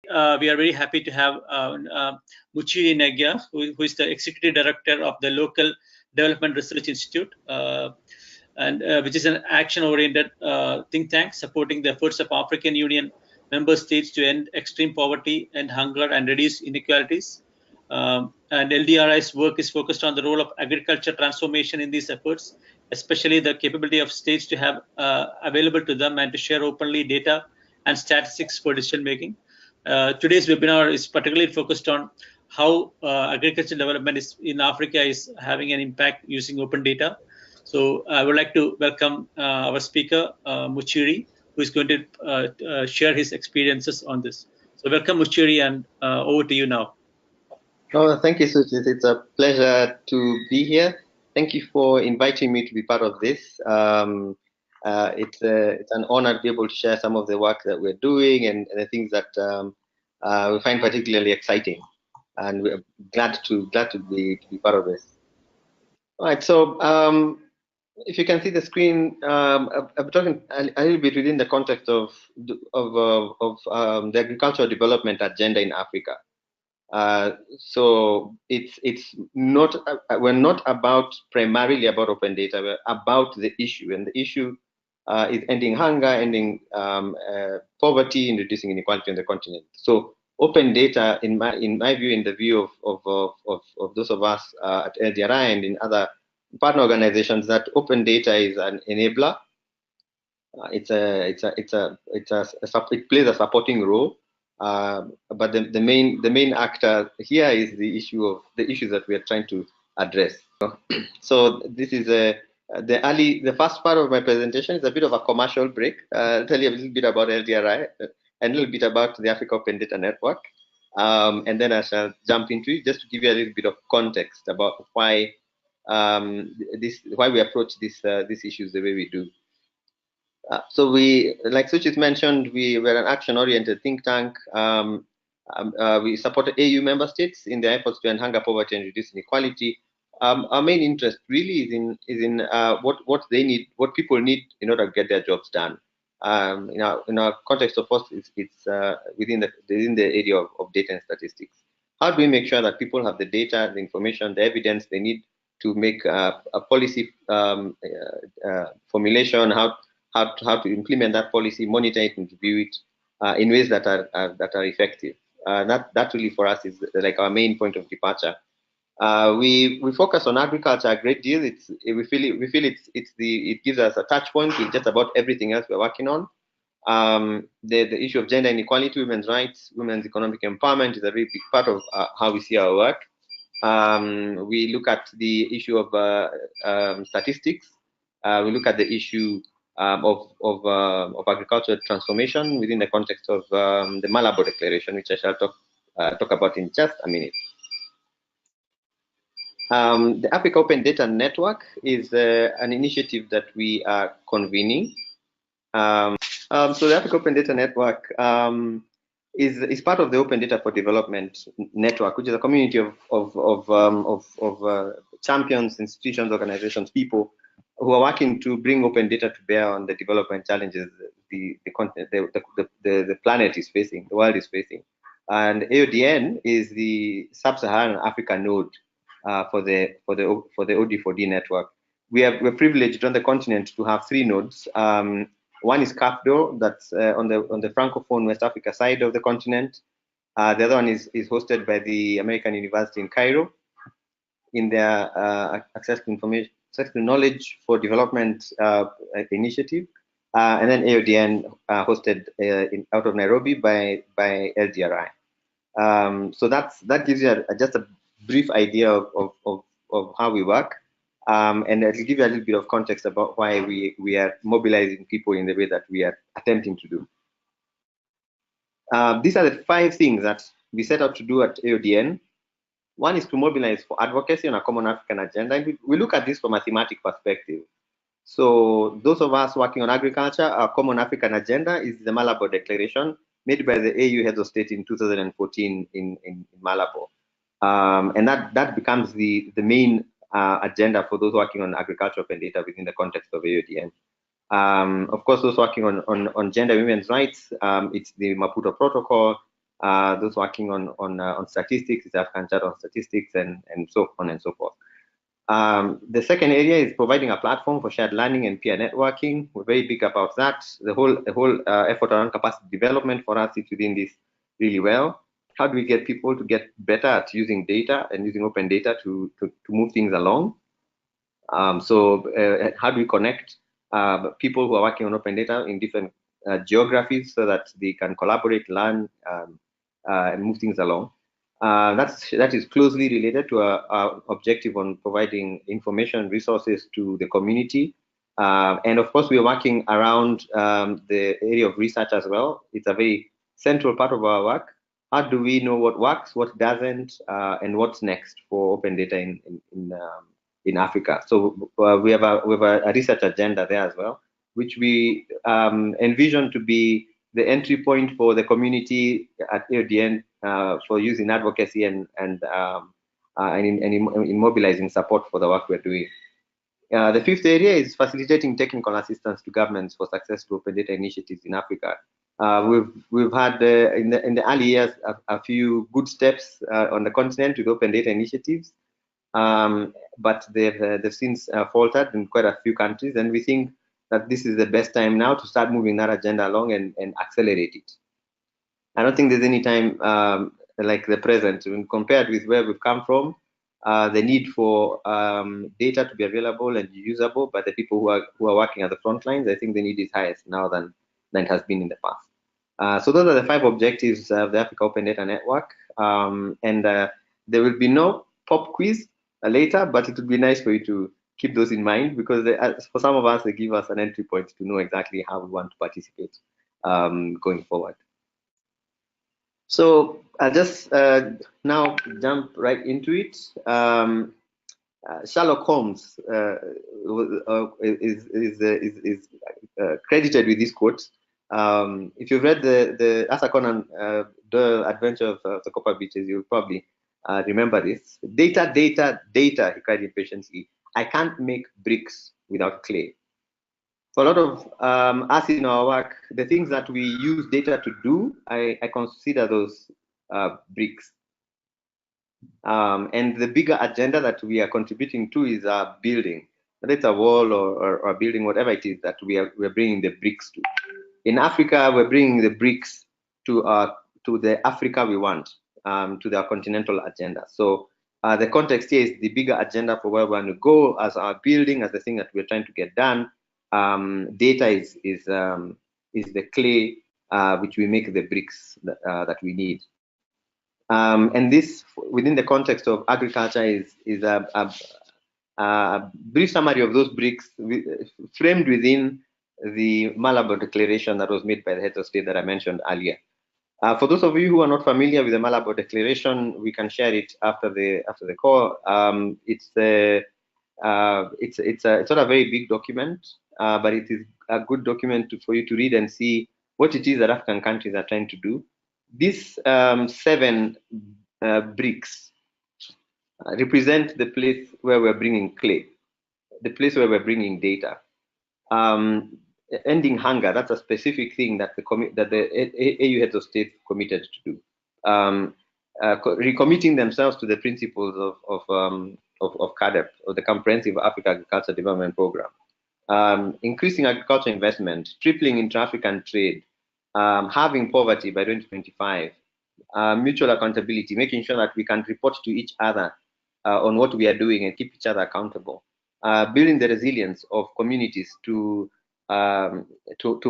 We are very happy to have Muchiri Nyaggah, who is the Executive Director of the Local Development Research Institute, which is an action-oriented think tank supporting the efforts of African Union member states to end extreme poverty and hunger and reduce inequalities. And LDRI's work is focused on the role of agriculture transformation in these efforts, especially the capability of states to have available to them and to share openly data and statistics for decision making. Today's webinar is particularly focused on how agricultural development in Africa is having an impact using open data. So I would like to welcome our speaker, Muchiri, who is going to share his experiences on this. So welcome, Muchiri, and over to you now. Oh, thank you, Suchit. It's a pleasure to be here. Thank you for inviting me to be part of this. It's an honor to be able to share some of the work that we're doing and the things that we find particularly exciting, and we're glad to be part of this. All right, so if you can see the screen, I'm talking a little bit within the context of the agricultural development agenda in Africa. So it's not we're not primarily about open data. We're about the issue, and the issue is ending hunger, ending poverty, and reducing inequality on the continent. So open data, in my view, in the view of those of us at LDRI and in other partner organizations, that open data is an enabler. It plays a supporting role. But the main actor here is the issues that we are trying to address. So this is the first part of my presentation is a bit of a commercial break. I'll tell you a little bit about LDRI and a little bit about the Africa Open Data Network, and then I shall jump into it just to give you a little bit of context about why we approach these issues the way we do. So like Suchit mentioned, we're an action-oriented think tank. We support AU member states in their efforts to end hunger, poverty, and reduce inequality. Our main interest really is in what they need, what people need in order to get their jobs done. In our context, of course, it's within the area of data and statistics. How do we make sure that people have the data, the information, the evidence they need to make a policy formulation? How to implement that policy, monitor it, and review it in ways that are effective. That really for us is like our main point of departure. We focus on agriculture a great deal. We feel it gives us a touch point with just about everything else we're working on. The issue of gender inequality, women's rights, women's economic empowerment is a very big part of how we see our work. We look at the issue of statistics. We look at the issue of agricultural transformation within the context of the Malabo Declaration, which I shall talk about in just a minute. The Africa Open Data Network is an initiative that we are convening. So the Africa Open Data Network is part of the Open Data for Development Network, which is a community of champions, institutions, organizations, people who are working to bring open data to bear on the development challenges the planet is facing, the world is facing. And AODN is the Sub-Saharan Africa node for the OD4D network. We're privileged on the continent to have 3 nodes. One is CAPDO, that's on the Francophone West Africa side of the continent. The other one is hosted by the American University in Cairo in their access to knowledge for development initiative, and then AODN hosted out of Nairobi by LDRI. So that gives you just a brief idea of how we work, and it'll give you a little bit of context about why we are mobilizing people in the way that we are attempting to do. These are the 5 things that we set out to do at AODN. One is to mobilize for advocacy on a common African agenda. And we look at this from a thematic perspective. So those of us working on agriculture, our common African agenda is the Malabo Declaration made by the AU heads of state in 2014 in Malabo. And that becomes the main agenda for those working on agriculture open data within the context of AODN. Of course, those working on gender and women's rights, it's the Maputo Protocol. those working on statistics, East African Charter on Statistics, and so on and so forth. The second area is providing a platform for shared learning and peer networking. We're very big about that. The whole effort around capacity development for us sits within this really well. How do we get people to get better at using data and using open data to move things along? So how do we connect people who are working on open data in different geographies so that they can collaborate, learn, and move things along? That is closely related to our objective on providing information resources to the community. And of course, we are working around the area of research as well. It's a very central part of our work. How do we know what works, what doesn't, and what's next for open data in Africa? So we have a research agenda there as well, which we envision to be the entry point for the community at LDN for use in advocacy and in mobilizing support for the work we're doing. The fifth area is facilitating technical assistance to governments for successful open data initiatives in Africa. We've had in the early years a few good steps on the continent with open data initiatives, but they've since faltered in quite a few countries, and we think that this is the best time now to start moving that agenda along and accelerate it. I don't think there's any time like the present when compared with where we've come from. The need for data to be available and usable by the people who are working at the front lines, I think the need is highest now than it has been in the past. So those are the 5 objectives of the Africa Open Data Network. And there will be no pop quiz later, but it would be nice for you to keep those in mind, because for some of us, they give us an entry point to know exactly how we want to participate going forward. So I'll just now jump right into it. Sherlock Holmes is credited with this quote. If you've read the Arthur Conan Doyle Adventure of the Copper Beaches, you'll probably remember this. Data, data, data, he cried impatiently. I can't make bricks without clay. For a lot of us in our work, the things that we use data to do, I consider those bricks. And the bigger agenda that we are contributing to is building. Whether it's a wall or a building, whatever it is that we're bringing the bricks to. In Africa, we're bringing the bricks to the Africa we want, to the continental agenda. So the context here is the bigger agenda for where we want to go as our building, as the thing that we're trying to get done. Data is the clay which we make the bricks that we need. And this, within the context of agriculture, is a brief summary of those bricks framed within the Malabo Declaration that was made by the heads of state that I mentioned earlier. For those of you who are not familiar with the Malabo Declaration, we can share it after the call. It's not a very big document, but it is a good document for you to read and see what it is that African countries are trying to do. These 7 bricks represent the place where we're bringing clay, the place where we're bringing data. Ending hunger, that's a specific thing that the AU heads of state committed to do. Recommitting themselves to the principles of CAADP, or the Comprehensive Africa Agriculture Development Program. Increasing agriculture investment, tripling intra-African trade, halving poverty by 2025, mutual accountability, making sure that we can report to each other on what we are doing and keep each other accountable, building the resilience of communities to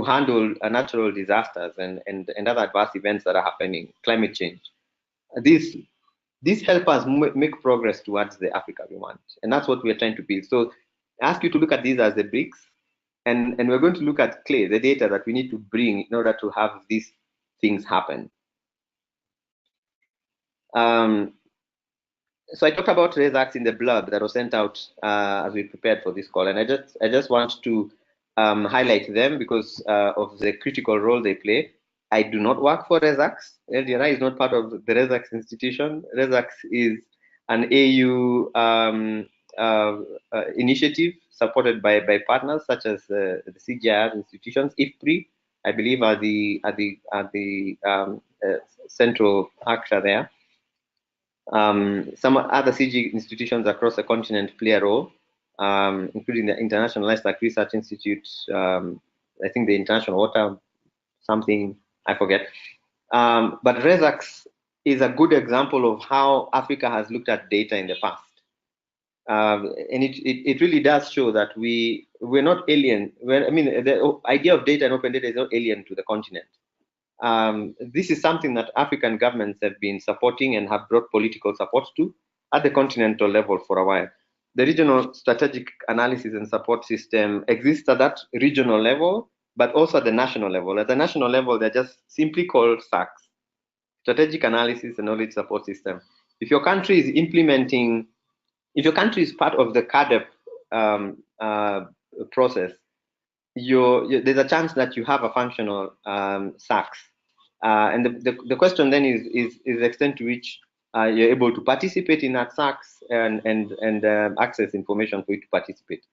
handle natural disasters and other adverse events that are happening, climate change. These help us make progress towards the Africa we want, and that's what we are trying to build. So I ask you to look at these as the bricks, and we're going to look at clay, the data that we need to bring in order to have these things happen. So I talked about results in the blurb that was sent out as we prepared for this call, and I just want to highlight them because of the critical role they play. I do not work for RESAX. LDRI is not part of the RESAX institution. RESAX is an AU initiative supported by partners such as the CGIR institutions, IFPRI. I believe, are the central actor there. Some other CG institutions across the continent play a role, including the International Livestock Research Institute, I think the International Water something, I forget. But RESAX is a good example of how Africa has looked at data in the past. And it really does show that we're not alien. I mean, the idea of data and open data is not alien to the continent. This is something that African governments have been supporting and have brought political support to at the continental level for a while. The regional strategic analysis and support system exists at that regional level, but also at the national level. At the national level, they're just simply called SACs, Strategic Analysis and Knowledge Support System. If your country is implementing, if your country is part of the CAADP process, there's a chance that you have a functional SACs. And the question then is the extent to which you're able to participate in that SACs and access information for you to participate.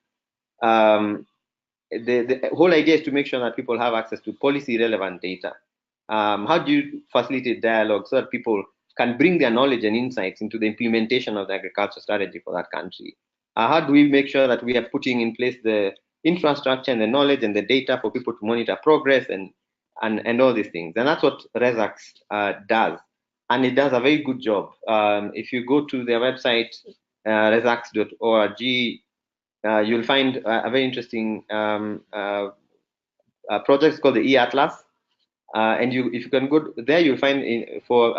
The whole idea is to make sure that people have access to policy relevant data. How do you facilitate dialogue so that people can bring their knowledge and insights into the implementation of the agriculture strategy for that country? How do we make sure that we are putting in place the infrastructure and the knowledge and the data for people to monitor progress and all these things? And that's what RESAX does. And it does a very good job. If you go to their website, resax.org, you'll find a very interesting project called the E-Atlas. And if you can go there, you'll find for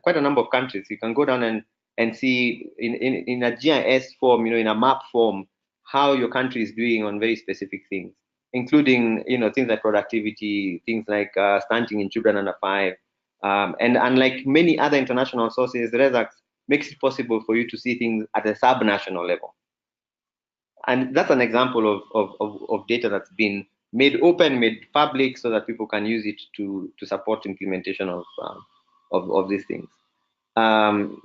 quite a number of countries, you can go down and see in a GIS form, in a map form, how your country is doing on very specific things, including things like productivity, things like stunting in children under 5, and unlike many other international sources, RESAX makes it possible for you to see things at a sub-national level. And that's an example of data that's been made open, made public, so that people can use it to support implementation of these things.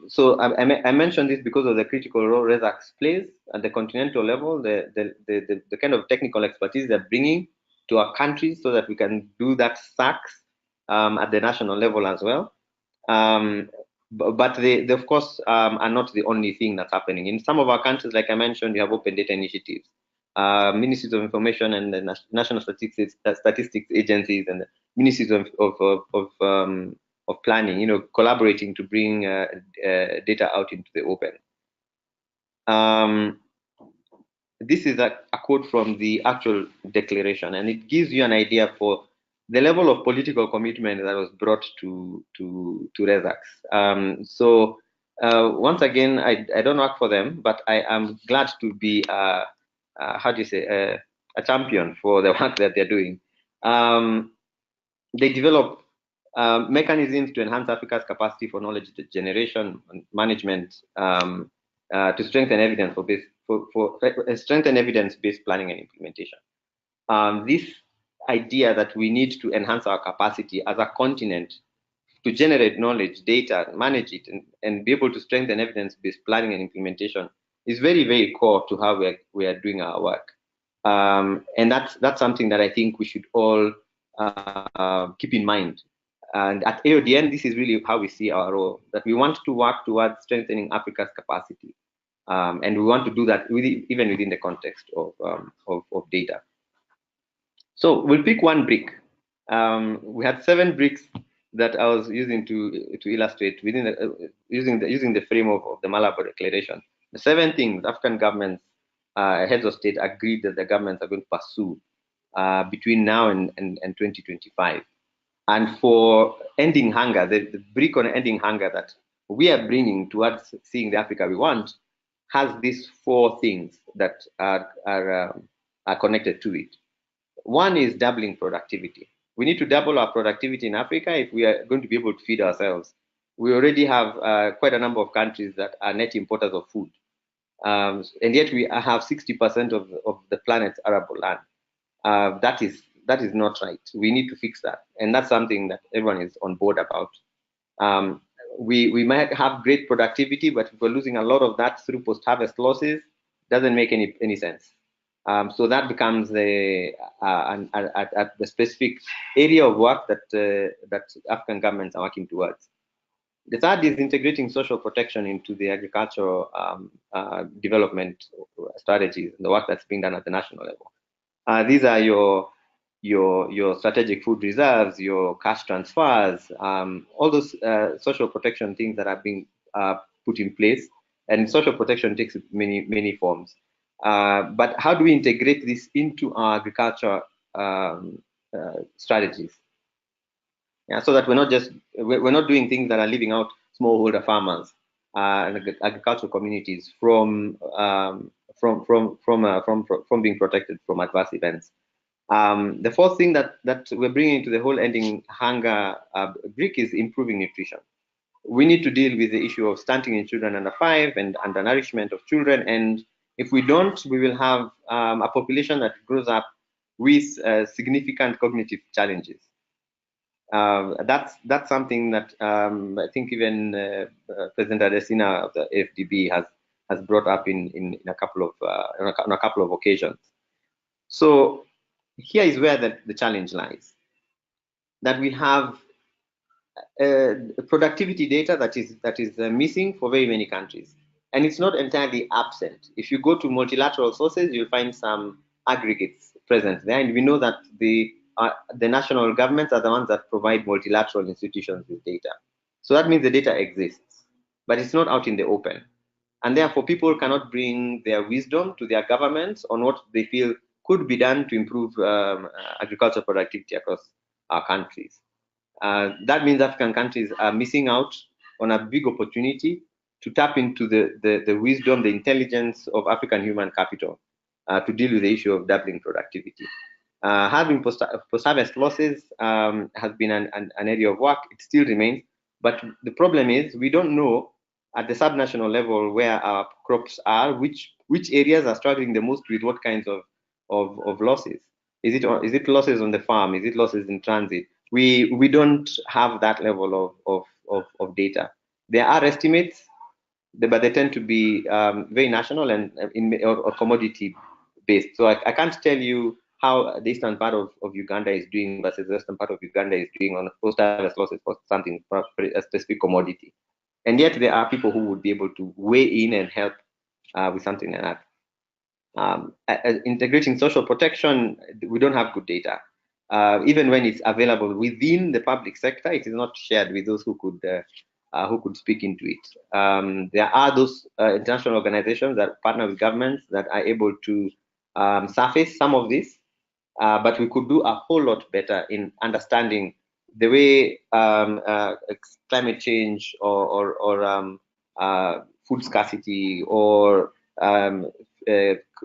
So I mentioned this because of the critical role RESAX plays at the continental level, the kind of technical expertise they're bringing to our countries so that we can do that SACs at the national level as well. But they of course, are not the only thing that's happening. In some of our countries, like I mentioned, you have open data initiatives, ministries of information and the national statistics agencies and the ministries of planning, collaborating to bring data out into the open. This is a quote from the actual declaration, and it gives you an idea for the level of political commitment that was brought to RESAX. So once again, I don't work for them, but I am glad to be a champion for the work that they're doing. They develop mechanisms to enhance Africa's capacity for knowledge generation and management, to strengthen evidence-based planning and implementation. This idea that we need to enhance our capacity as a continent to generate knowledge, data, manage it, and be able to strengthen evidence-based planning and implementation is very, very core to how we are doing our work. And that's something that I think we should all keep in mind. And at AODN, this is really how we see our role, that we want to work towards strengthening Africa's capacity. And we want to do that even within the context of data. So we'll pick one brick. We had 7 bricks that I was using to illustrate within using the framework of the Malabo Declaration. The 7 things African governments, heads of state, agreed that the governments are going to pursue between now and 2025. And for ending hunger, the brick on ending hunger that we are bringing towards seeing the Africa we want has these 4 things that are connected to it. One is doubling productivity. We need to double our productivity in Africa if we are going to be able to feed ourselves. We already have quite a number of countries that are net importers of food. And yet we have 60% of the planet's arable land. That is not right. We need to fix that. And that's something that everyone is on board about. We might have great productivity, but if we're losing a lot of that through post-harvest losses, doesn't make any sense. So that becomes the specific area of work that that African governments are working towards. The third is integrating social protection into the agricultural development strategies, the work that's being done at the national level. These are your strategic food reserves, your cash transfers, all those social protection things that are being put in place. And social protection takes many forms. But how do we integrate this into our agriculture strategies? Yeah, so that we're not doing things that are leaving out smallholder farmers and agricultural communities from being protected from adverse events. The fourth thing that we're bringing to the whole ending hunger brick is improving nutrition. We need to deal with the issue of stunting in children under 5 and undernourishment of children. And if we don't, we will have a population that grows up with significant cognitive challenges. That's something that I think even President Adesina of the FDB has brought up in a couple of occasions. So here is where the challenge lies. That we have productivity data that is missing for very many countries, and it's not entirely absent. If you go to multilateral sources, you'll find some aggregates present there, and we know that the national governments are the ones that provide multilateral institutions with data. So that means the data exists, but it's not out in the open, and therefore people cannot bring their wisdom to their governments on what they feel could be done to improve agricultural productivity across our countries. That means African countries are missing out on a big opportunity to tap into the wisdom, the intelligence of African human capital to deal with the issue of doubling productivity. Having post-harvest losses has been an area of work. It still remains, but the problem is we don't know at the subnational level where our crops are, which areas are struggling the most with what kinds of losses. Is it losses on the farm? Is it losses in transit? We don't have that level of data. There are estimates, but they tend to be very national and or commodity based. So I can't tell you how the eastern part of Uganda is doing versus the western part of Uganda is doing on post-harvest losses for something, for a specific commodity. And yet there are people who would be able to weigh in and help with something like that. Integrating social protection, we don't have good data. Even when it's available within the public sector, it is not shared with those who could speak into it. There are those international organizations that partner with governments that are able to surface some of this, but we could do a whole lot better in understanding the way climate change or food scarcity or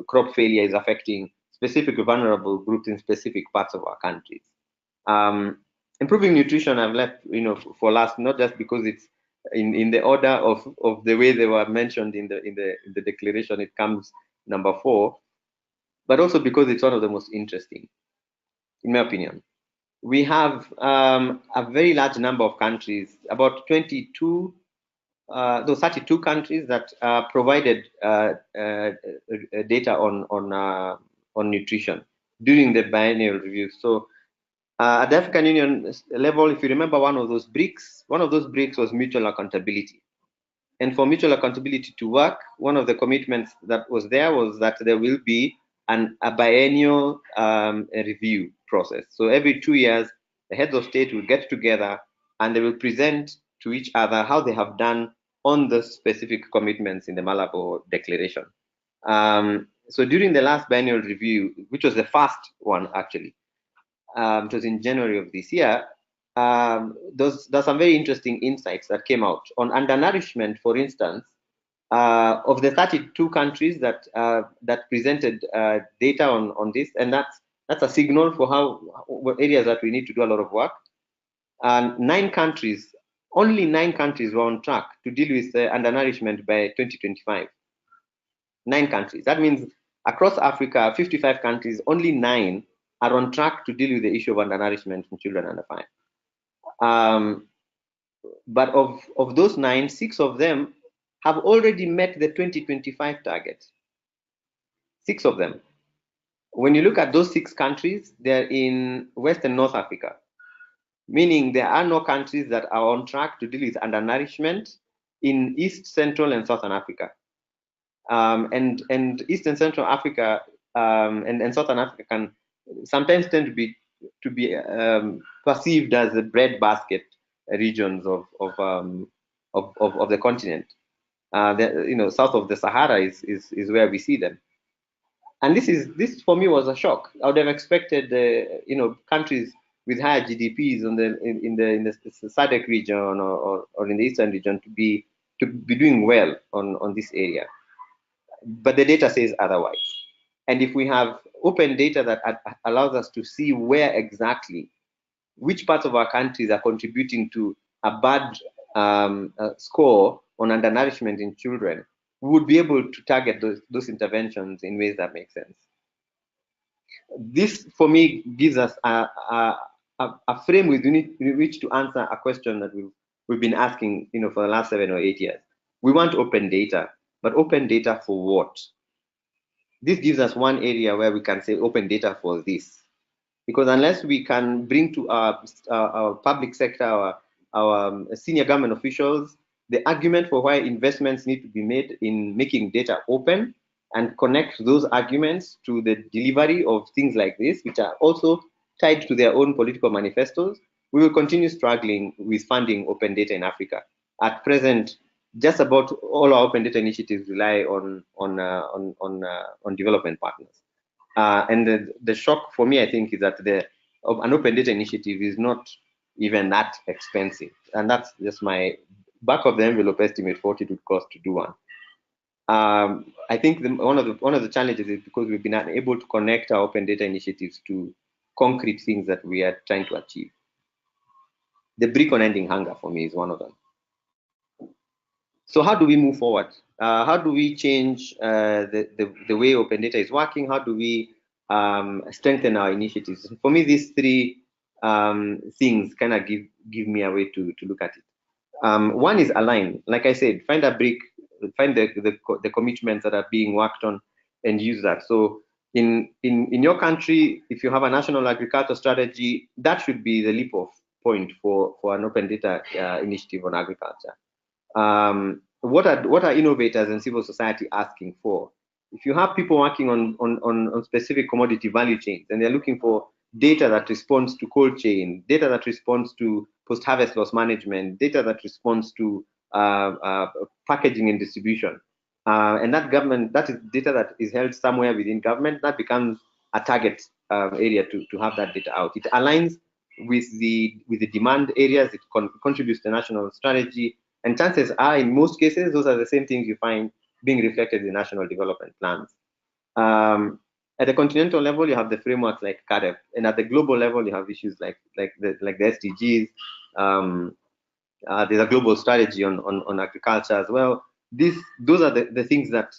crop failure is affecting specific vulnerable groups in specific parts of our countries. Improving nutrition I've left for last, not just because it's in the order of the way they were mentioned in the declaration. It comes number 4, but also because it's one of the most interesting, in my opinion. We have a very large number of countries, about 32 32 countries that provided data on nutrition during the biennial review. So at the African Union level, if you remember one of those bricks was mutual accountability. And for mutual accountability to work, one of the commitments that was there was that there will be a biennial review process. So every 2 years, the heads of state will get together and they will present to each other how they have done on the specific commitments in the Malabo Declaration. So during the last biennial review, which was the first one actually, it was in January of this year, there's some very interesting insights that came out on undernourishment, for instance. Of the 32 countries that presented data on this, and that's a signal for what areas that we need to do a lot of work. And only 9 countries were on track to deal with undernourishment by 2025. 9 countries. That means across Africa, 55 countries, only 9 are on track to deal with the issue of undernourishment in children under 5. But of those 9, 6 of them have already met the 2025 target. 6 of them. When you look at those 6 countries, they're in West and North Africa, meaning there are no countries that are on track to deal with undernourishment in East, Central, and Southern Africa. And East and Central Africa and Southern Africa can sometimes tend to be perceived as the breadbasket regions of the continent. South of the Sahara is where we see them. And this for me was a shock. I would have expected countries with higher GDPs in the SADC region or in the Eastern region to be doing well on this area. But the data says otherwise. And if we have open data that allows us to see where exactly, which parts of our countries are contributing to a bad score on undernourishment in children, we would be able to target those interventions in ways that make sense. This, for me, gives us a frame within which to answer a question that we've been asking, for the last 7 or 8 years. We want open data, but open data for what? This gives us one area where we can say open data for this. Because unless we can bring to our public sector, our senior government officials, the argument for why investments need to be made in making data open and connect those arguments to the delivery of things like this, which are also tied to their own political manifestos, we will continue struggling with funding open data in Africa. At present, just about all our open data initiatives rely on development partners. And the shock for me, I think, is that an open data initiative is not even that expensive. And that's just my back of the envelope estimate for what it would cost to do one. I think one of the challenges is because we've been unable to connect our open data initiatives to concrete things that we are trying to achieve. The brick on ending hunger for me is one of them. So how do we move forward? How do we change the way open data is working? How do we strengthen our initiatives? For me, these 3 things kind of give me a way to look at it. One is align. Like I said, find a brick, find the commitments that are being worked on, and use that. So in your country, if you have a national agriculture strategy, that should be the leap off point for an open data initiative on agriculture. What are innovators and civil society asking for? If you have people working on specific commodity value chains and they're looking for data that responds to cold chain, data that responds to post-harvest loss management, data that responds to packaging and distribution, and that is data that is held somewhere within government, that becomes a target area to have that data out. It aligns with the demand areas, it contributes to the national strategy, and chances are, in most cases, those are the same things you find being reflected in national development plans. At the continental level, you have the frameworks like CAADP, and at the global level, you have issues like the SDGs. There's a global strategy on agriculture as well. Those are the things that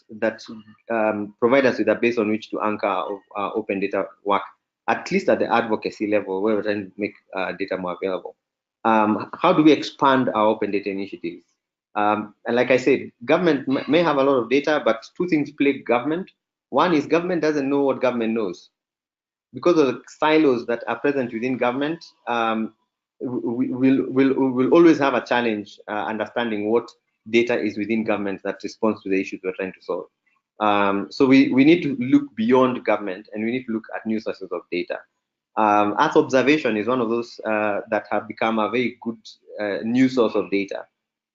provide us with a base on which to anchor our open data work, at least at the advocacy level, where we're trying to make data more available. How do we expand our open data initiatives? And like I said, government may have a lot of data, but 2 things plague government. One is government doesn't know what government knows. Because of the silos that are present within government, we'll always have a challenge understanding what data is within government that responds to the issues we're trying to solve. So we need to look beyond government, and we need to look at new sources of data. Earth observation is one of those that have become a very good new source of data.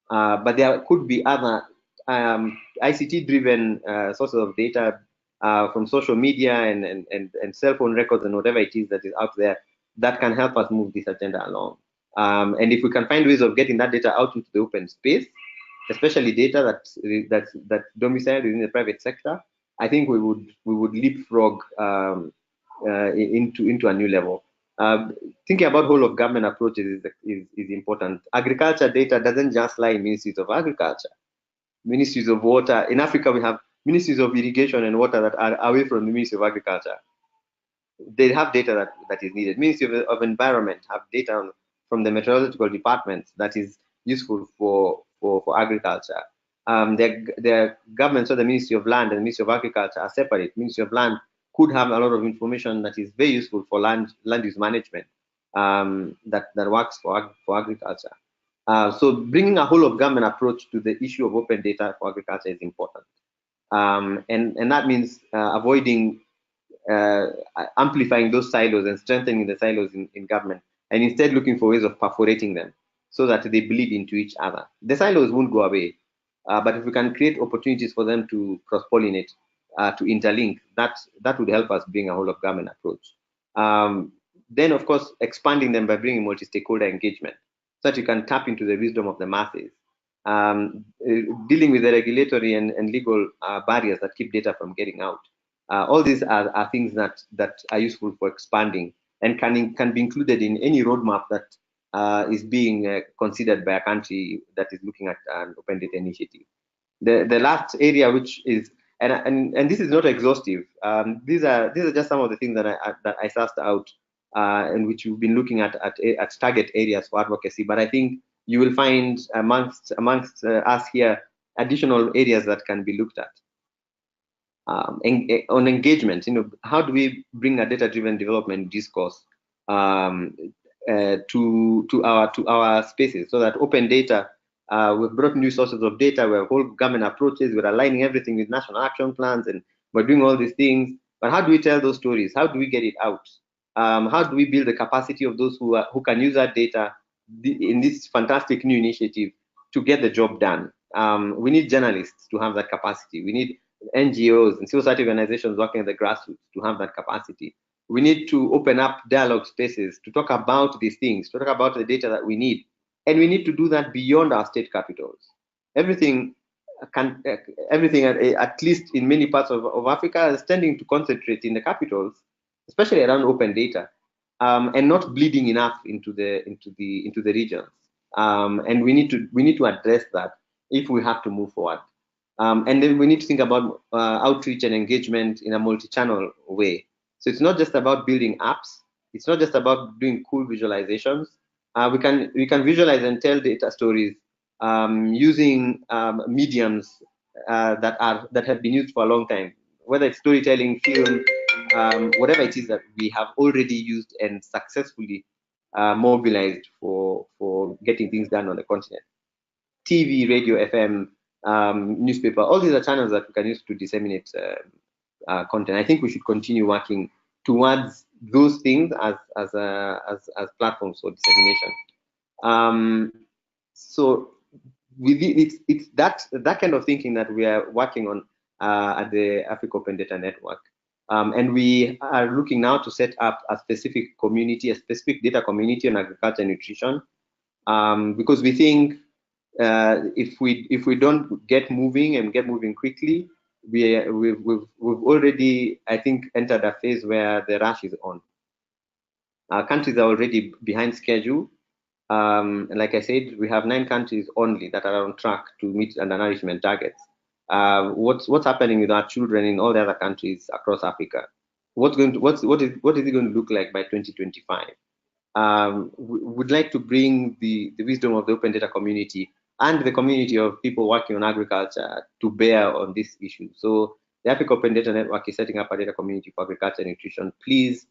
But there could be other ICT-driven sources of data from social media and cell phone records and whatever it is that is out there that can help us move this agenda along. And if we can find ways of getting that data out into the open space, especially data that's domiciled within the private sector, I think we would leapfrog into a new level. Thinking about whole of government approaches is important. Agriculture data doesn't just lie in ministries of agriculture, ministries of water. In Africa, we have ministries of irrigation and water that are away from the Ministry of Agriculture. They have data that is needed. Ministry of Environment have data from the meteorological departments that is useful for agriculture. Their governments, so the Ministry of Land and the Ministry of Agriculture are separate. Ministry of Land could have a lot of information that is very useful for land use management that works for agriculture. So bringing a whole of government approach to the issue of open data for agriculture is important. And that means avoiding amplifying those silos and strengthening the silos in government, and instead looking for ways of perforating them so that they bleed into each other. The silos won't go away, but if we can create opportunities for them to cross-pollinate, to interlink, that would help us bring a whole of government approach. Then, of course, expanding them by bringing multi-stakeholder engagement so that you can tap into the wisdom of the masses. Dealing with the regulatory and legal barriers that keep data from getting out. All these are things that are useful for expanding and can be included in any roadmap that is being considered by a country that is looking at an open data initiative. The last area, which is and this is not exhaustive. These are just some of the things that I sussed out and which we've been looking at target areas for advocacy. But I think you will find amongst us here additional areas that can be looked at. On engagement, how do we bring a data-driven development discourse to our spaces so that open data, we've brought new sources of data, we have whole government approaches, we're aligning everything with national action plans, and we're doing all these things. But how do we tell those stories? How do we get it out? How do we build the capacity of those who can use that data in this fantastic new initiative to get the job done? We need journalists to have that capacity. We need NGOs and civil society organizations working at the grassroots to have that capacity. We need to open up dialogue spaces to talk about these things, to talk about the data that we need. And we need to do that beyond our state capitals. Everything, at least in many parts of Africa, is tending to concentrate in the capitals, especially around open data, and not bleeding enough into the regions. And we need to address that if we have to move forward. And then we need to think about outreach and engagement in a multi-channel way. So it's not just about building apps. It's not just about doing cool visualizations. We can visualize and tell data stories using mediums that have been used for a long time, whether it's storytelling, film, whatever it is that we have already used and successfully mobilized for getting things done on the continent. TV, radio, FM, newspaper, all these are channels that we can use to disseminate content. I think we should continue working towards those things as platforms for dissemination. So it's that kind of thinking that we are working on at the Africa Open Data Network. And we are looking now to set up a specific community, a specific data community on agriculture and nutrition, because we think if we don't get moving and get moving quickly, we've already, I think, entered a phase where the rush is on. Our countries are already behind schedule. Like I said, we have 9 countries only that are on track to meet undernourishment targets. What's happening with our children in all the other countries across Africa? What is it going to look like by 2025? We would like to bring the wisdom of the open data community and the community of people working on agriculture to bear on this issue. So the Africa Open Data Network is setting up a data community for agriculture and nutrition. Please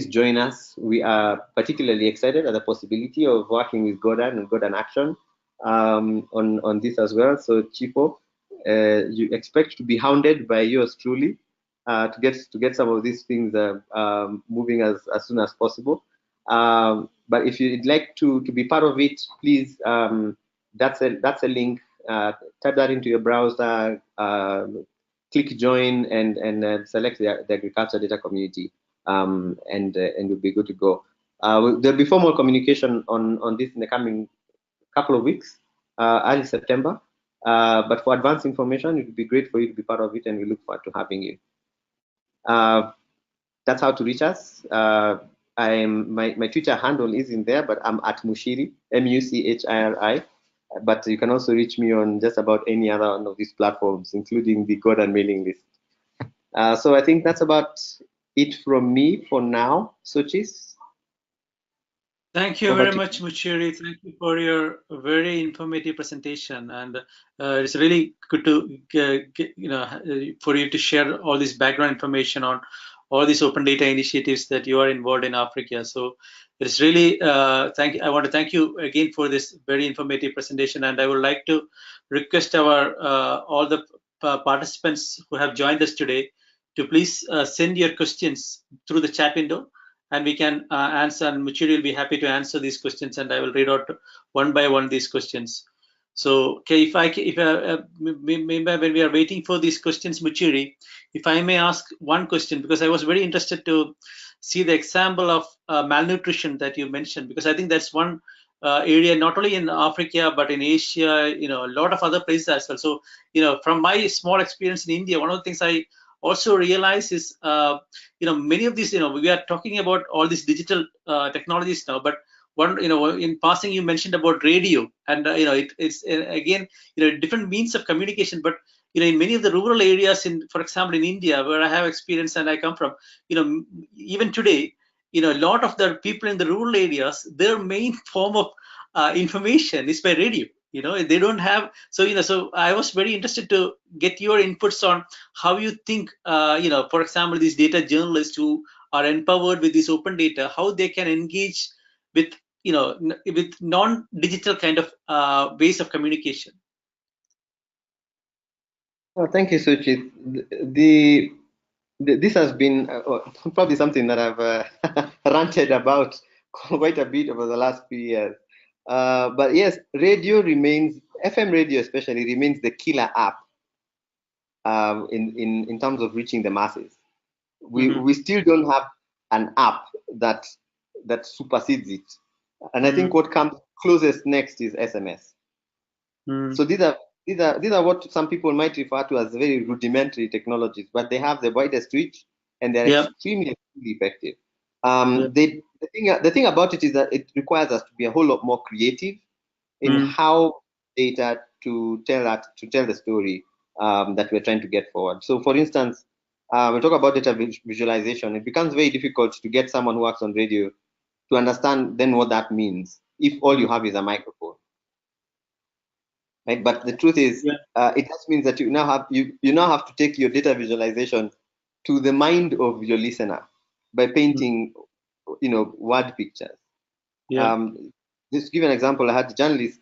join us. We are particularly excited at the possibility of working with GODAN and GODAN Action on this as well. So Chiefo, you expect to be hounded by yours truly to get some of these things moving as soon as possible. But if you'd like to be part of it, please, that's a link. Type that into your browser, click join, and select the agriculture data community, and you'll be good to go. There'll be formal communication on this in the coming couple of weeks, early September. But for advanced information, it would be great for you to be part of it, and we look forward to having you. That's how to reach us. My Twitter handle is in there, but I'm at Muchiri, Muchiri. But you can also reach me on just about any other one of these platforms, including the GODAN mailing list. So I think that's about it from me for now, Sochis. Thank you Over very to much, Muchiri. Thank you for your very informative presentation, and it's really good to for you to share all this background information on all these open data initiatives that you are involved in Africa. So it's really I want to thank you again for this very informative presentation, and I would like to request our all the participants who have joined us today to please send your questions through the chat window, and we can answer, and Muchiri will be happy to answer these questions, and I will read out one by one these questions. So, okay, maybe when we are waiting for these questions, Muchiri, if I may ask one question, because I was very interested to see the example of malnutrition that you mentioned, because I think that's one area not only in Africa but in Asia, a lot of other places as well. So, from my small experience in India, one of the things I also realize is many of these, we are talking about all these digital technologies now, but one, in passing you mentioned about radio, and it's again, different means of communication, but in many of the rural areas, in for example in India, where I have experience and I come from, even today, a lot of the people in the rural areas, their main form of information is by radio. They don't have, so I was very interested to get your inputs on how you think, for example, these data journalists who are empowered with this open data, how they can engage with, with non-digital kind of ways of communication. Well, thank you, Suchit. This has been probably something that I've ranted about quite a bit over the last few years. But yes, radio remains, FM radio especially, remains the killer app in terms of reaching the masses. We still don't have an app that supersedes it. And I think what comes closest next is SMS. So these are what some people might refer to as very rudimentary technologies, but they have the widest reach and they're extremely effective. The thing about it is that it requires us to be a whole lot more creative in how data to tell the story that we're trying to get forward. So, for instance, we talk about data visualization. It becomes very difficult to get someone who works on radio to understand then what that means if all you have is a microphone. Right? But the truth is, it just means that you now have to take your data visualization to the mind of your listener by painting, word pictures. Just to give an example, I had a journalist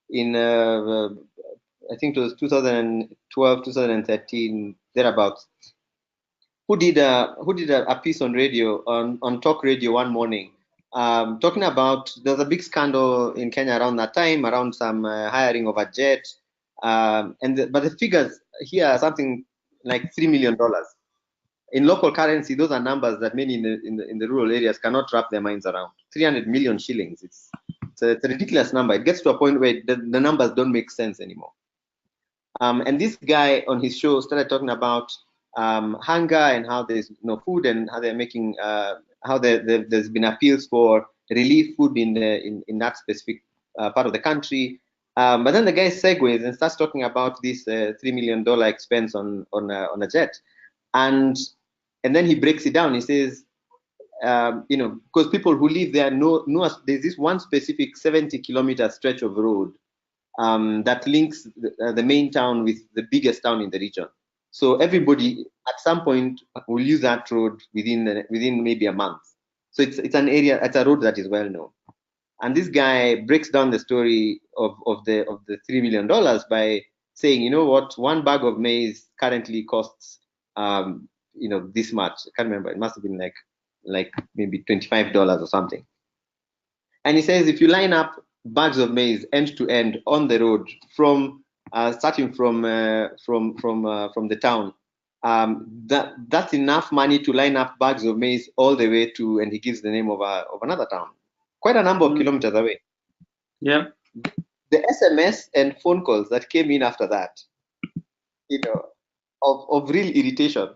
in I think it was 2012, 2013, thereabouts, who did a piece on radio on talk radio one morning, talking about there's a big scandal in Kenya around that time around some hiring of a jet, but the figures here are something like $3 million. In local currency, those are numbers that many in the rural areas cannot wrap their minds around. 300 million shillings. It's a ridiculous number. It gets to a point where the numbers don't make sense anymore. And this guy on his show started talking about hunger and how there's no food and how they're making how there's been appeals for relief food in that specific part of the country. But then the guy segues and starts talking about this $3 million expense on a jet, and then he breaks it down. He says, because people who live there know there's this one specific 70-kilometer stretch of road that links the main town with the biggest town in the region. So everybody at some point will use that road within maybe a month. So it's an area, it's a road that is well known. And this guy breaks down the story of the $3 million by saying, you know what, one bag of maize currently costs this much. I can't remember. It must have been like maybe $25 or something. And he says if you line up bags of maize end to end on the road from starting from the town, that's enough money to line up bags of maize all the way to, and he gives the name of another town, quite a number of kilometers away. Yeah. The SMS and phone calls that came in after that, of real irritation,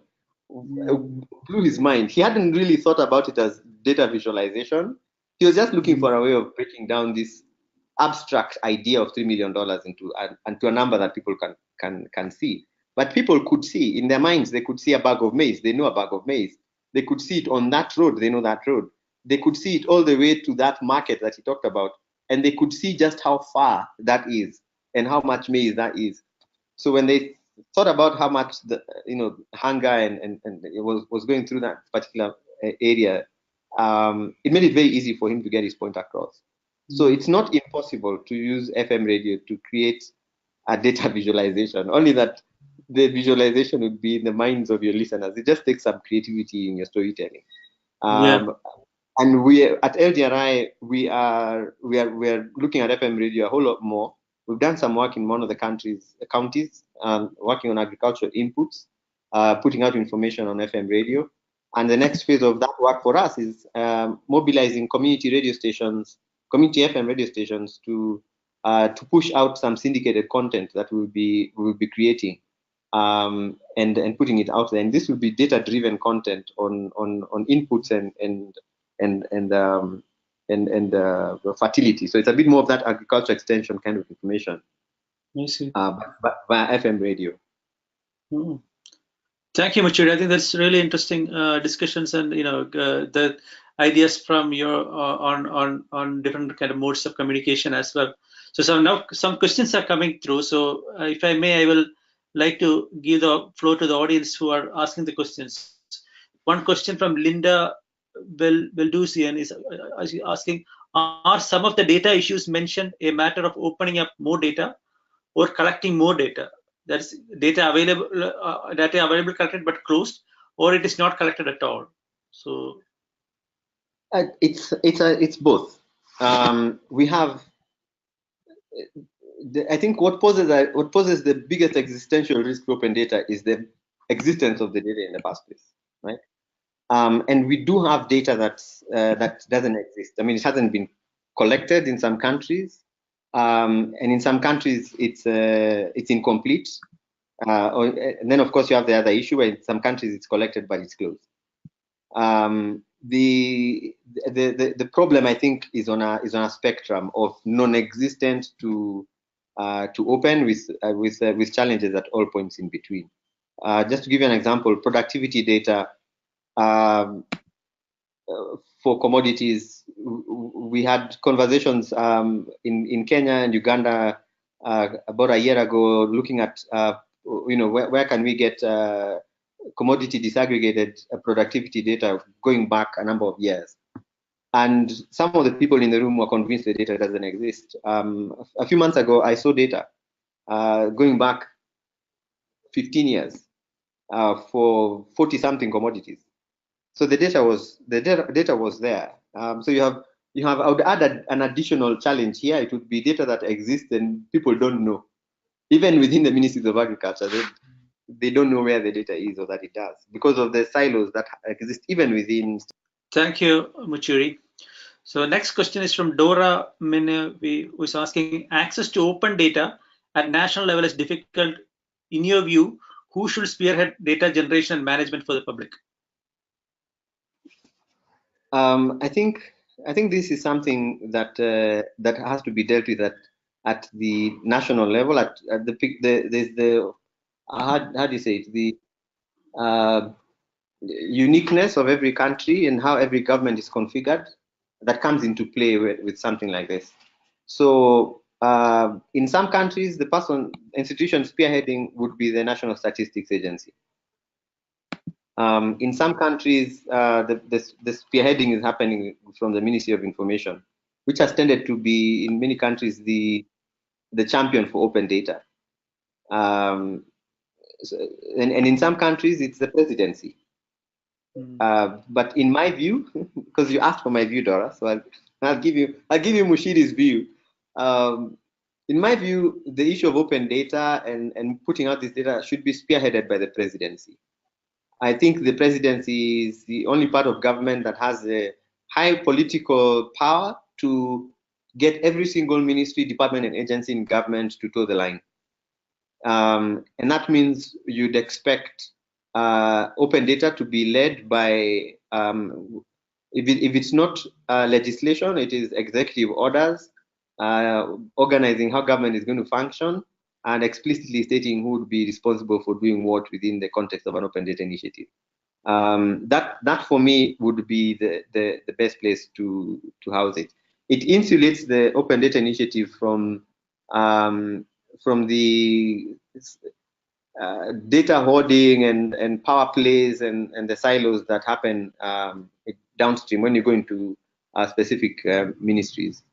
blew his mind. He hadn't really thought about it as data visualization. He was just looking for a way of breaking down this abstract idea of $3 million into a number that people can see. But people could see in their minds, they could see a bag of maize. They know a bag of maize. They could see it on that road. They know that road. they could see it all the way to that market that he talked about, and they could see just how far that is and how much maize that is. So when they thought about how much the hunger and it was going through that particular area, it made it very easy for him to get his point across. So it's not impossible to use FM radio to create a data visualization, only that the visualization would be in the minds of your listeners. It just takes some creativity in your storytelling. And we at LDRI, we are looking at FM radio a whole lot more. We've done some work in one of the counties, working on agricultural inputs, putting out information on FM radio. And the next phase of that work for us is mobilizing community radio stations, community FM radio stations to push out some syndicated content that we will be creating and putting it out there. And this will be data-driven content on inputs and fertility. So it's a bit more of that agriculture extension kind of information. I see. But via FM radio. Thank you, Muchiri. I think that's really interesting discussions, and the ideas from your on different kind of modes of communication as well. So now some questions are coming through. So if I may, I will like to give the floor to the audience who are asking the questions. One question from Linda Beldusian is asking, are some of the data issues mentioned a matter of opening up more data or collecting more data? That's data available collected but closed, or it is not collected at all? So it's both. We have, I think what poses the biggest existential risk to open data is the existence of the data in the first place, right? And we do have data that doesn't exist. I mean, it hasn't been collected in some countries, and in some countries it's incomplete. And then of course you have the other issue where in some countries it's collected but it's closed. The problem, I think, is on a spectrum of non-existent to open with challenges at all points in between. Just to give you an example, productivity data for commodities, we had conversations in Kenya and Uganda about a year ago, looking at where can we get commodity disaggregated productivity data going back a number of years. And some of the people in the room were convinced the data doesn't exist. A few months ago, I saw data going back 15 years for 40-something commodities. So the data was there. So you have I would add an additional challenge here. It would be data that exists and people don't know. Even within the Ministries of Agriculture, they don't know where the data is or that it does because of the silos that exist even within. Thank you, Muchiri. So next question is from Dora Minevi, who is asking, access to open data at national level is difficult. In your view, who should spearhead data generation and management for the public? I think this is something that has to be dealt with at the national level. There's the how do you say it? The uniqueness of every country and how every government is configured that comes into play with something like this. So in some countries, the institution spearheading would be the National Statistics Agency. In some countries, the spearheading is happening from the Ministry of Information, which has tended to be, in many countries, the champion for open data. And in some countries, it's the presidency. But in my view, because you asked for my view, Dora, so I'll give you Muchiri's view. In my view, the issue of open data and putting out this data should be spearheaded by the presidency. I think the presidency is the only part of government that has a high political power to get every single ministry, department, and agency in government to toe the line. And that means you'd expect open data to be led by, if it's not legislation, it is executive orders, organizing how government is going to function, and explicitly stating who would be responsible for doing what within the context of an open data initiative. That for me would be the best place to house it. It insulates the Open Data Initiative from the data hoarding and power plays and the silos that happen downstream when you go into specific ministries.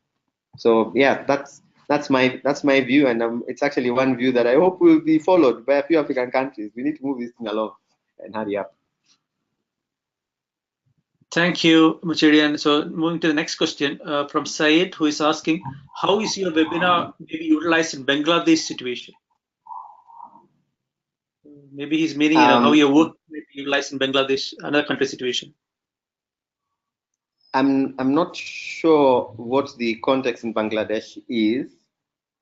So yeah, that's my view, and it's actually one view that I hope will be followed by a few African countries. We need to move this thing along and hurry up. Thank you, Muchiri. And so moving to the next question from Syed, who is asking, how is your webinar maybe utilized in Bangladesh situation? Maybe he's meaning, how your work may be utilized in Bangladesh, another country situation. I'm not sure what the context in Bangladesh is,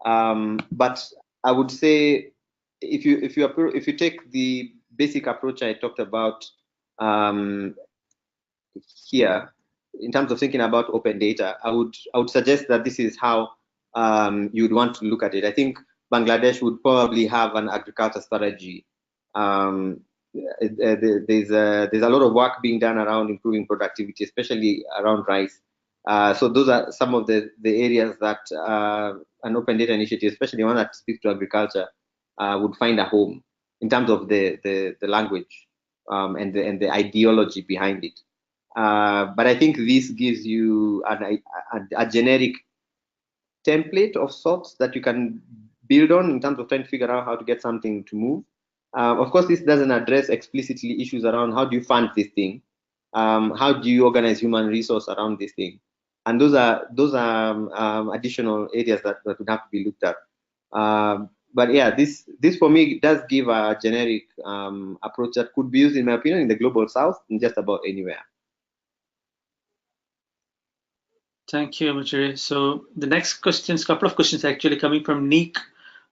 but I would say if you take the basic approach I talked about here in terms of thinking about open data, I would suggest that this is how you'd want to look at it. I think Bangladesh would probably have an agriculture strategy. There's a lot of work being done around improving productivity, especially around rice. So those are some of the areas that an open data initiative, especially one that speaks to agriculture, would find a home in terms of the language and the ideology behind it. But I think this gives you a generic template of sorts that you can build on in terms of trying to figure out how to get something to move. Of course, this doesn't address explicitly issues around how do you fund this thing, how do you organize human resource around this thing, and those are additional areas that would have to be looked at. But yeah, this for me does give a generic approach that could be used, in my opinion, in the global south and just about anywhere. Thank you, Muchiri. So the next questions, couple of questions actually coming from Nick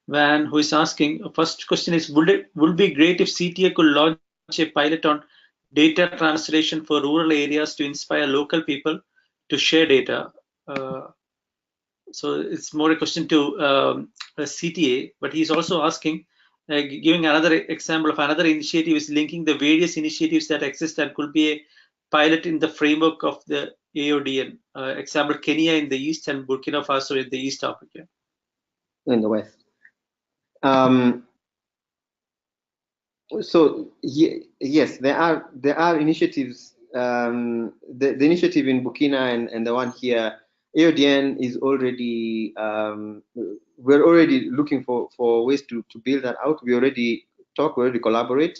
Van, who is asking, first question is, would it be great if CTA could launch a pilot on data translation for rural areas to inspire local people to share data? So it's more a question to CTA, but he's also asking, giving another example of another initiative is linking the various initiatives that exist and could be a pilot in the framework of the AODN. Example, Kenya in the east and Burkina Faso in the East Africa. In the west. So yes, there are initiatives. The initiative in Burkina and the one here, AODN is already. We're already looking for ways to build that out. We already talk. We already collaborate.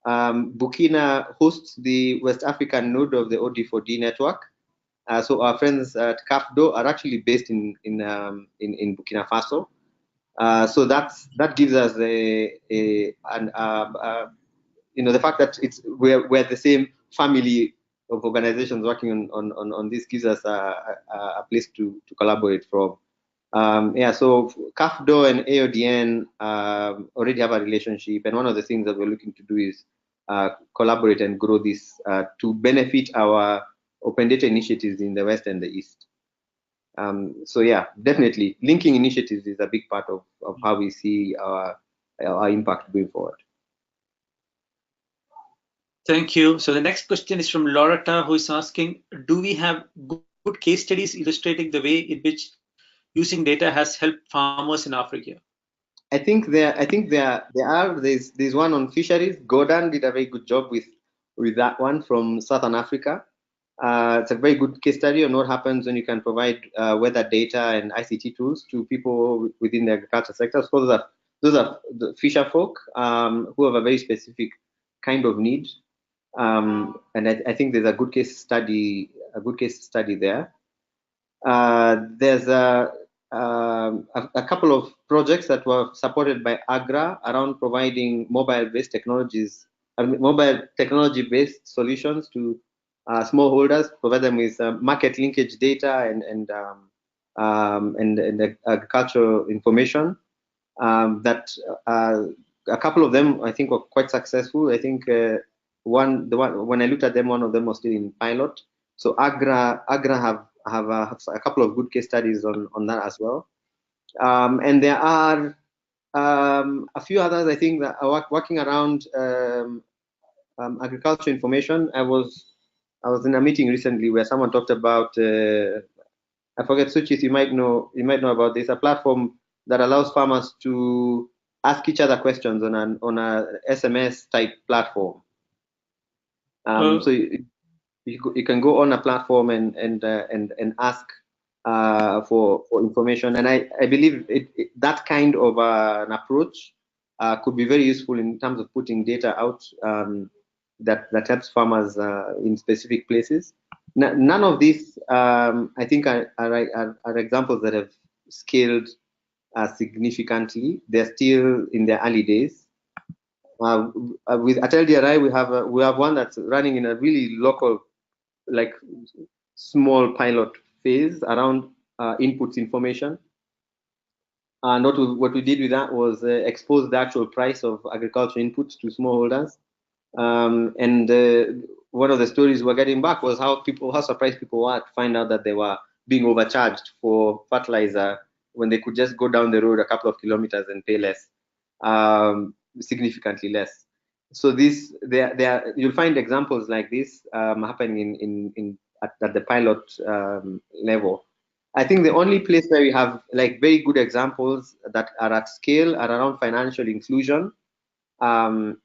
Burkina hosts the West African node of the OD4D network. So our friends at CAFDO are actually based in Burkina Faso. So that gives us the fact that we're the same family of organizations working on this gives us a place to collaborate from. So CAFDO and AODN already have a relationship, and one of the things that we're looking to do is collaborate and grow this to benefit our open data initiatives in the West and the East. So yeah, definitely linking initiatives is a big part of how we see our impact going forward. Thank you. So the next question is from Loretta, who is asking, do we have good case studies illustrating the way in which using data has helped farmers in Africa? I think there are. There's one on fisheries. GODAN did a very good job with that one from Southern Africa. It's a very good case study on what happens when you can provide weather data and ICT tools to people within the agriculture sector. So those are the fisher folk who have a very specific kind of need, and I think there's a good case study there. There's a couple of projects that were supported by AGRA around providing mobile-based technologies, mobile technology-based solutions to smallholders, provide them with market linkage data and agricultural information. That a couple of them I think were quite successful. I think when I looked at them, one of them was still in pilot. So AGRA have a couple of good case studies on that as well. And there are a few others I think that are working around agriculture information. I was in a meeting recently where someone talked about I forget, Suchis, you might know about this, a platform that allows farmers to ask each other questions on a SMS type platform. So you can go on a platform and ask for information, and I believe that kind of an approach could be very useful in terms of putting data out that helps farmers in specific places. None of these, I think, are examples that have scaled significantly. They're still in their early days. With at LDRI, we have one that's running in a really local, like small pilot phase around inputs information. And what we did with that was expose the actual price of agriculture inputs to smallholders. And one of the stories we're getting back was how surprised people were to find out that they were being overcharged for fertilizer when they could just go down the road a couple of kilometers and pay less, significantly less. So you'll find examples like this happening at the pilot level. I think the only place where we have like very good examples that are at scale are around financial inclusion and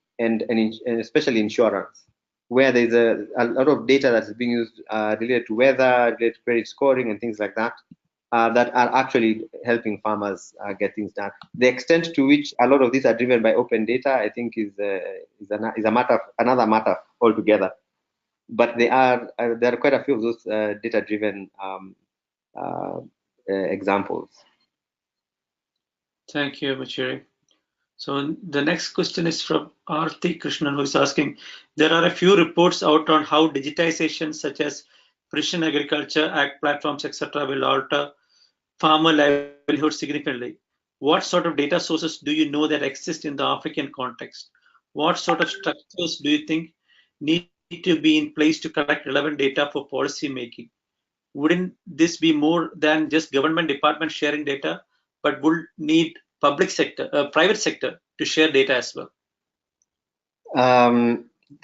especially insurance, where there's a lot of data that's being used related to weather, related to credit scoring and things like that, that are actually helping farmers get things done. The extent to which a lot of these are driven by open data, I think, is another matter altogether. But there are quite a few of those data-driven examples. Thank you, Muchiri. So the next question is from Arti Krishnan, who is asking, there are a few reports out on how digitization such as Precision Agriculture Act platforms, etc., will alter farmer livelihood significantly. What sort of data sources do you know that exist in the African context? What sort of structures do you think need to be in place to collect relevant data for policy making? Wouldn't this be more than just government departments sharing data, but would need public sector, private sector to share data as well?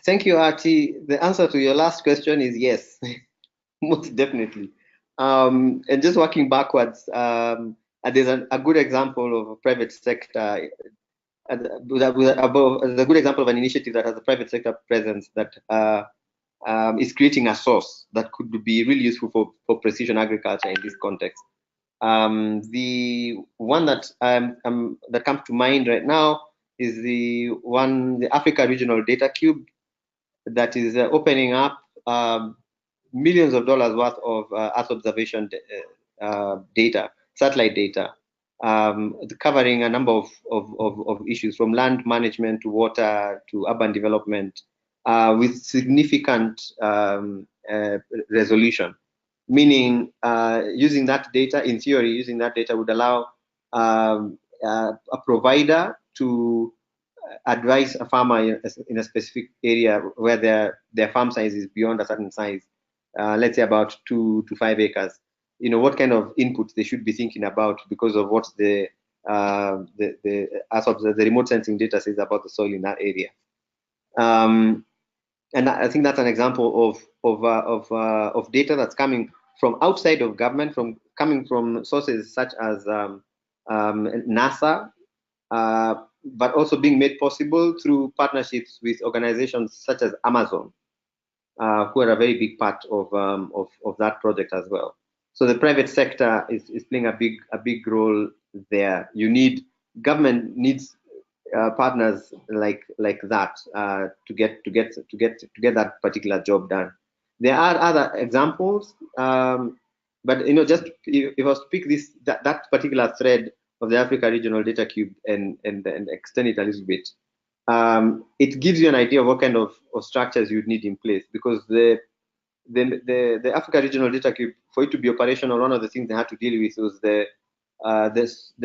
Thank you, Arti. The answer to your last question is yes, most definitely. And just working backwards, there's a good example of a private sector, a good example of an initiative that has a private sector presence that is creating a source that could be really useful for precision agriculture in this context. The one that that comes to mind right now is the Africa Regional Data Cube, that is opening up millions of dollars worth of Earth observation data, satellite data, covering a number of issues from land management to water to urban development, with significant resolution. Meaning, using that data, in theory, using that data would allow a provider to advise a farmer in a specific area where their farm size is beyond a certain size, let's say about 2 to 5 acres. You know what kind of inputs they should be thinking about because of what the remote sensing data says about the soil in that area. And I think that's an example of data that's coming from outside of government, coming from sources such as NASA, but also being made possible through partnerships with organizations such as Amazon, who are a very big part of that project as well. So the private sector is playing a big role there. Government needs partners like that to get that particular job done. There are other examples, but just if I was to pick that particular thread of the Africa Regional Data Cube and extend it a little bit, it gives you an idea of what kind of structures you'd need in place, because the Africa Regional Data Cube, for it to be operational, one of the things they had to deal with was the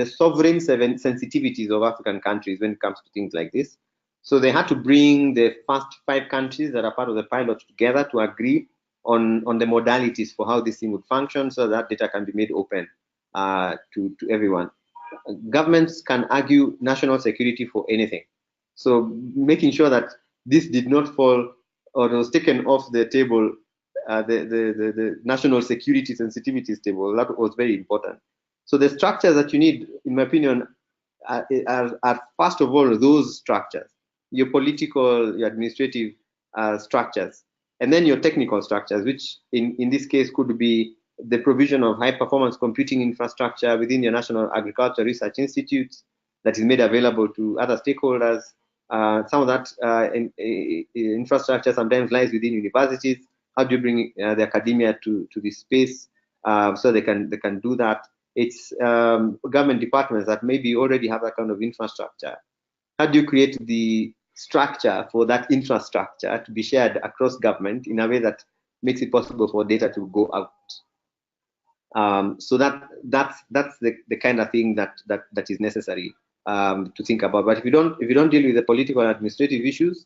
sovereign sensitivities of African countries when it comes to things like this. So they had to bring the first 5 countries that are part of the pilot together to agree on the modalities for how this thing would function, so that data can be made open to everyone. Governments can argue national security for anything. So making sure that this did not fall or was taken off the table, the national security sensitivities table. That was very important. So the structures that you need, in my opinion, are first of all those structures, your political, your administrative structures, and then your technical structures, which in this case could be the provision of high performance computing infrastructure within your national agriculture research institutes that is made available to other stakeholders. Some of that infrastructure sometimes lies within universities. How do you bring the academia to this space so they can do that? It's government departments that maybe already have that kind of infrastructure. How do you create the structure for that infrastructure to be shared across government in a way that makes it possible for data to go out? So that's the kind of thing that is necessary to think about. But if you don't deal with the political and administrative issues,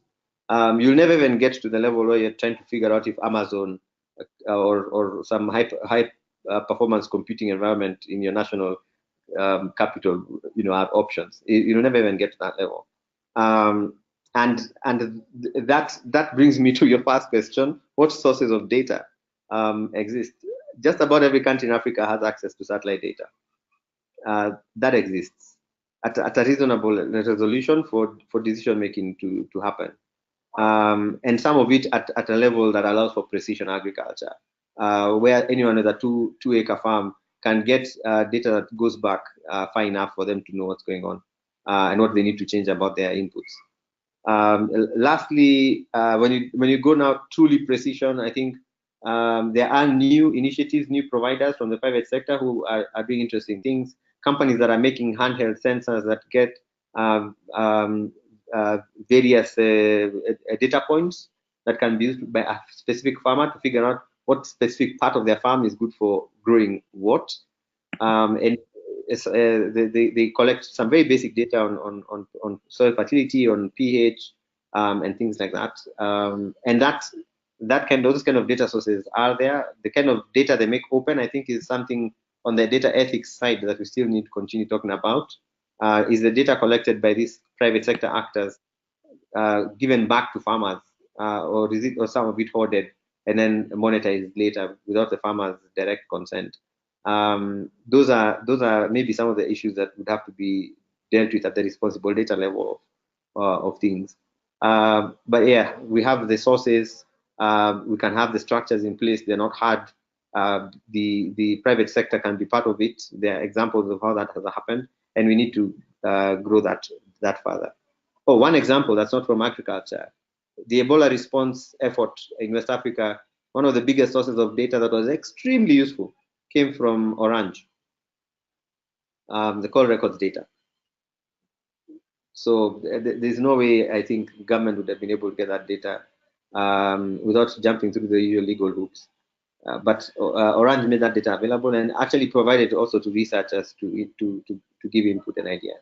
you'll never even get to the level where you're trying to figure out if Amazon or some high performance computing environment in your national capital, have options. You'll never even get to that level. And that brings me to your first question: what sources of data exist? Just about every country in Africa has access to satellite data. That exists at a reasonable resolution for decision making to happen, and some of it at a level that allows for precision agriculture, where anyone with a two-acre farm can get data that goes back far enough for them to know what's going on and what they need to change about their inputs. Lastly, when you go now truly precision, I think there are new initiatives, new providers from the private sector who are doing interesting things. Companies that are making handheld sensors that get various data points that can be used by a specific farmer to figure out what specific part of their farm is good for growing what. And they collect some very basic data on soil fertility, on pH, and things like that. And those kind of data sources are there. The kind of data they make open, I think, is something on the data ethics side that we still need to continue talking about. Is the data collected by these private sector actors given back to farmers, or some of it hoarded and then monetized later without the farmers' direct consent? Those are maybe some of the issues that would have to be dealt with at the responsible data level of things. But yeah, we have the sources. We can have the structures in place. They're not hard. The private sector can be part of it. There are examples of how that has happened, and we need to grow that further. Oh, one example that's not from agriculture: the Ebola response effort in West Africa. One of the biggest sources of data that was extremely useful came from Orange, the call records data. So there's no way I think government would have been able to get that data without jumping through the usual legal hoops. But Orange made that data available and actually provided also to researchers to give input and ideas.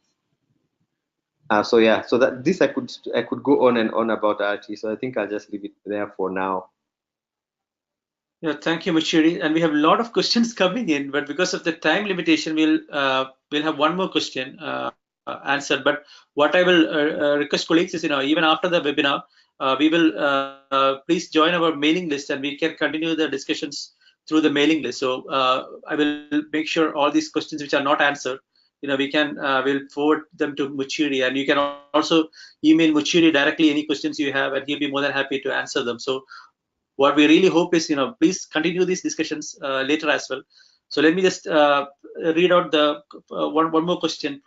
So yeah, so that this I could go on and on about RT. So I think I'll just leave it there for now. Yeah, thank you, Muchiri. And we have a lot of questions coming in, but because of the time limitation, we'll have one more question answered. But what I will request colleagues is, even after the webinar, we will please join our mailing list, and we can continue the discussions through the mailing list. So I will make sure all these questions which are not answered, we'll forward them to Muchiri, and you can also email Muchiri directly any questions you have, and he'll be more than happy to answer them. So what we really hope is, please continue these discussions later as well. So let me just read out the one more question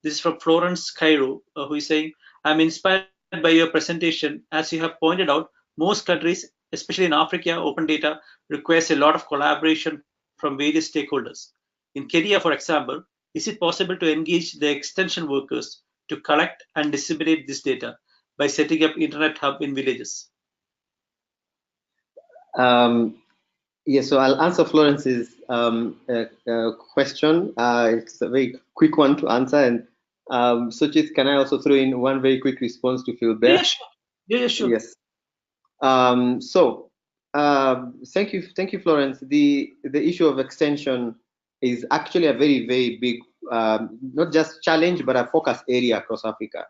this is from Florence Cairo, who is saying, I'm inspired by your presentation. As you have pointed out, most countries, especially in Africa, open data requires a lot of collaboration from various stakeholders. In Kenya, for example, is it possible to engage the extension workers to collect and disseminate this data by setting up internet hub in villages? Yeah, so I'll answer Florence's question. It's a very quick one to answer. And Suchit, can I also throw in one very quick response to Phil Bear? Yeah, sure. Yeah, sure. Yes. Thank you, Florence. The issue of extension is actually a very, very big, not just challenge, but a focus area across Africa.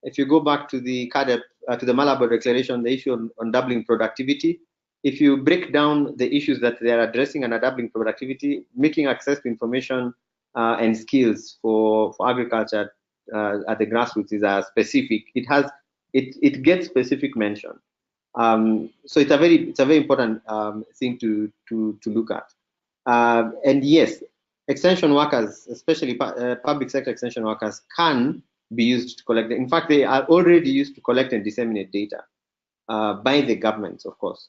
If you go back to the CAADP, to the Malabo Declaration, the issue on doubling productivity, if you break down the issues that they are addressing and are doubling productivity, making access to information and skills for agriculture at the grassroots is specific. It gets specific mention. So it's a very important thing to look at. And yes, extension workers, especially public sector extension workers, can be used to collect. In fact, they are already used to collect and disseminate data by the governments, of course.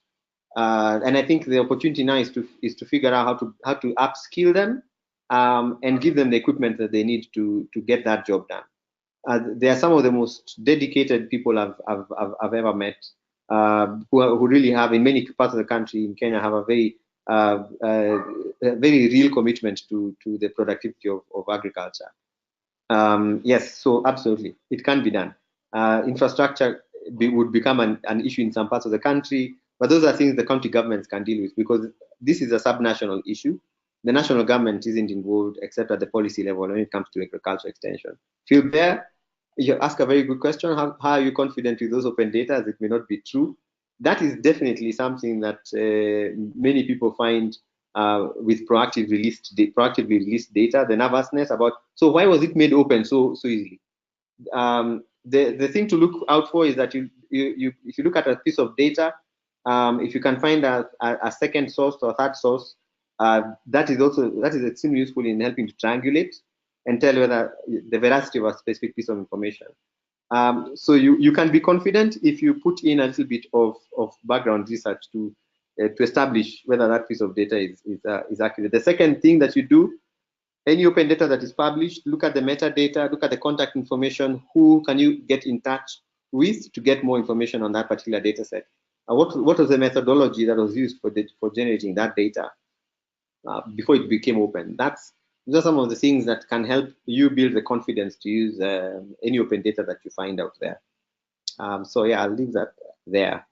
And I think the opportunity now is to figure out how to upskill them and give them the equipment that they need to get that job done. They are some of the most dedicated people I've ever met, who really have, in many parts of the country, in Kenya, have a very real commitment to the productivity of agriculture. Yes, so absolutely, it can be done. Infrastructure would become an issue in some parts of the country, but those are things the county governments can deal with, because this is a subnational issue. The national government isn't involved except at the policy level when it comes to agriculture extension. Phil Bear, you ask a very good question. How are you confident with those open data, as it may not be true? That is definitely something that many people find with proactively released data, the nervousness about, so why was it made open so easily? The thing to look out for is that if you look at a piece of data, if you can find a second source or a third source, that is extremely useful in helping to triangulate and tell whether the veracity of a specific piece of information. So you can be confident if you put in a little bit of background research to establish whether that piece of data is accurate. The second thing that you do, any open data that is published, look at the metadata, look at the contact information. Who can you get in touch with to get more information on that particular data set? What was the methodology that was used for generating that data before it became open? Those are some of the things that can help you build the confidence to use any open data that you find out there. So yeah, I'll leave that there.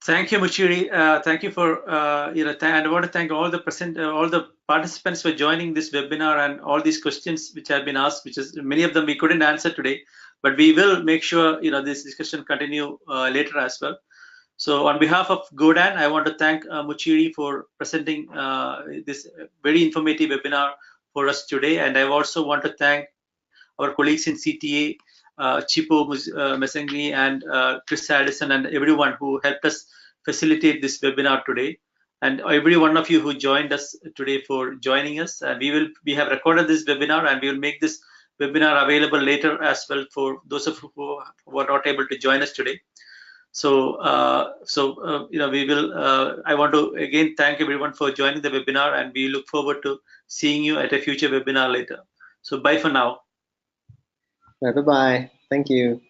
Thank you, Muchiri. Thank you for and I want to thank all the participants for joining this webinar and all these questions which have been asked, which is many of them we couldn't answer today, but we will make sure this discussion continue later as well. So on behalf of GODAN, I want to thank Muchiri for presenting this very informative webinar for us today, and I also want to thank our colleagues in CTA, Chipo Mesengni and Chris Addison, and everyone who helped us facilitate this webinar today, and every one of you who joined us today for joining us. And we have recorded this webinar, and we will make this webinar available later as well for those of you who were not able to join us today. So we will. I want to again thank everyone for joining the webinar, and we look forward to seeing you at a future webinar later. So bye for now. Bye bye. Thank you.